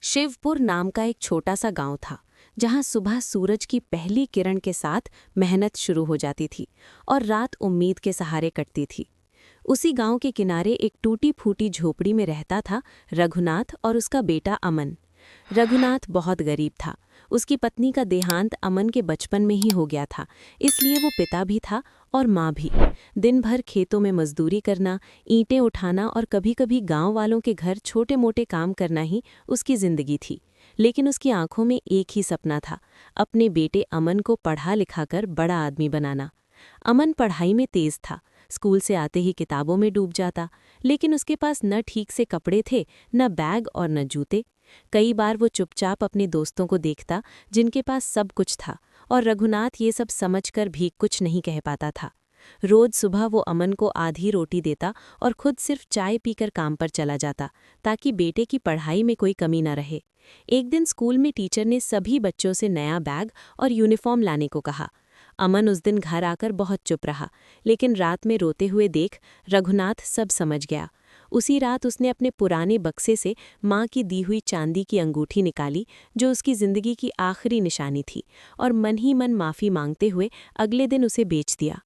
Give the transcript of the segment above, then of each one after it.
शिवपुर नाम का एक छोटा सा गांव था जहां सुबह सूरज की पहली किरण के साथ मेहनत शुरू हो जाती थी और रात उम्मीद के सहारे कटती थी। उसी गांव के किनारे एक टूटी फूटी झोपड़ी में रहता था रघुनाथ और उसका बेटा अमन। रघुनाथ बहुत गरीब था। उसकी पत्नी का देहांत अमन के बचपन में ही हो गया था, इसलिए वो पिता भी था और माँ भी। दिन भर खेतों में मजदूरी करना, ईंटें उठाना और कभी-कभी गांव वालों के घर छोटे-मोटे काम करना ही उसकी जिंदगी थी। लेकिन उसकी आंखों में एक ही सपना था, अपने बेटे अमन को पढ़ा लिखाकर बड़ा आदमी बनाना। अमन पढ़ाई में तेज था, स्कूल से आते ही किताबों में डूब जाता, लेकिन उसके पास न ठीक से कपड़े थे, न बैग और न जूते। कई बार वो चुपचाप अपने दोस्तों को देखता जिनके पास सब कुछ था, और रघुनाथ ये सब समझकर भी कुछ नहीं कह पाता था। रोज सुबह वो अमन को आधी रोटी देता और खुद सिर्फ चाय पीकर काम पर चला जाता, ताकि बेटे की पढ़ाई में कोई कमी न रहे। एक दिन स्कूल में टीचर ने सभी बच्चों से नया बैग और यूनिफॉर्म लाने को कहा। अमन उस दिन घर आकर बहुत चुप रहा, लेकिन रात में रोते हुए देख रघुनाथ सब समझ गया। उसी रात उसने अपने पुराने बक्से से माँ की दी हुई चांदी की अंगूठी निकाली, जो उसकी जिंदगी की आखिरी निशानी थी, और मन ही मन माफ़ी मांगते हुए अगले दिन उसे बेच दिया।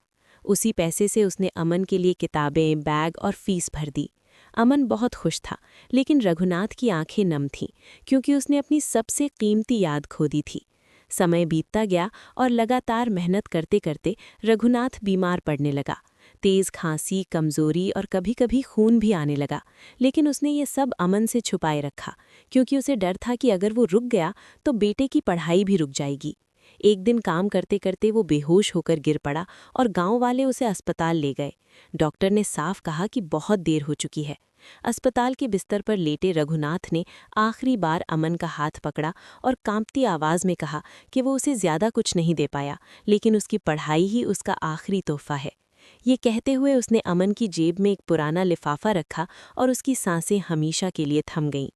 उसी पैसे से उसने अमन के लिए किताबें, बैग और फीस भर दी। अमन बहुत खुश था, लेकिन रघुनाथ की आंखें नम थीं, क्योंकि उसने अपनी सबसे कीमती याद खो दी थी। समय बीतता गया और लगातार मेहनत करते करते रघुनाथ बीमार पड़ने लगा। तेज खांसी, कमजोरी और कभी-कभी खून भी आने लगा, लेकिन उसने ये सब अमन से छुपाए रखा, क्योंकि उसे डर था कि अगर वो रुक गया तो बेटे की पढ़ाई भी रुक जाएगी। एक दिन काम करते करते वो बेहोश होकर गिर पड़ा और गांव वाले उसे अस्पताल ले गए। डॉक्टर ने साफ कहा कि बहुत देर हो चुकी है। अस्पताल के बिस्तर पर लेटे रघुनाथ ने आखिरी बार अमन का हाथ पकड़ा और कांपती आवाज में कहा कि वो उसे ज्यादा कुछ नहीं दे पाया, लेकिन उसकी पढ़ाई ही उसका आखिरी तोहफा है। ये कहते हुए उसने अमन की जेब में एक पुराना लिफाफा रखा और उसकी सांसें हमेशा के लिए थम गईं।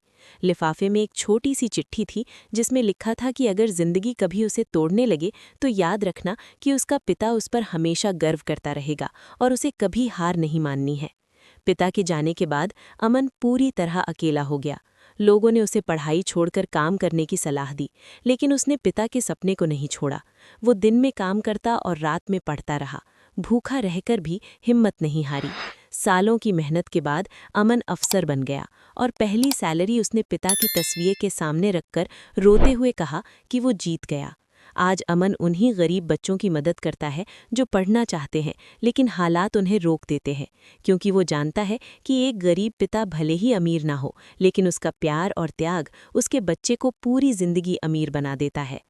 लिफाफे में एक छोटी सी चिट्ठी थी, जिसमें लिखा था कि अगर जिंदगी कभी उसे तोड़ने लगे तो याद रखना कि उसका पिता उस पर हमेशा गर्व करता रहेगा और उसे कभी हार नहीं माननी है। पिता के जाने के बाद अमन पूरी तरह अकेला हो गया। लोगों ने उसे पढ़ाई छोड़कर काम करने की सलाह दी, लेकिन उसने पिता के सपने को नहीं छोड़ा। वो दिन में काम करता और रात में पढ़ता रहा, भूखा रहकर भी हिम्मत नहीं हारी। सालों की मेहनत के बाद अमन अफसर बन गया और पहली सैलरी उसने पिता की तस्वीर के सामने रखकर रोते हुए कहा कि वो जीत गया। आज अमन उन्हीं गरीब बच्चों की मदद करता है जो पढ़ना चाहते हैं, लेकिन हालात उन्हें रोक देते हैं, क्योंकि वो जानता है कि एक गरीब पिता भले ही अमीर ना हो, लेकिन उसका प्यार और त्याग उसके बच्चे को पूरी जिंदगी अमीर बना देता है।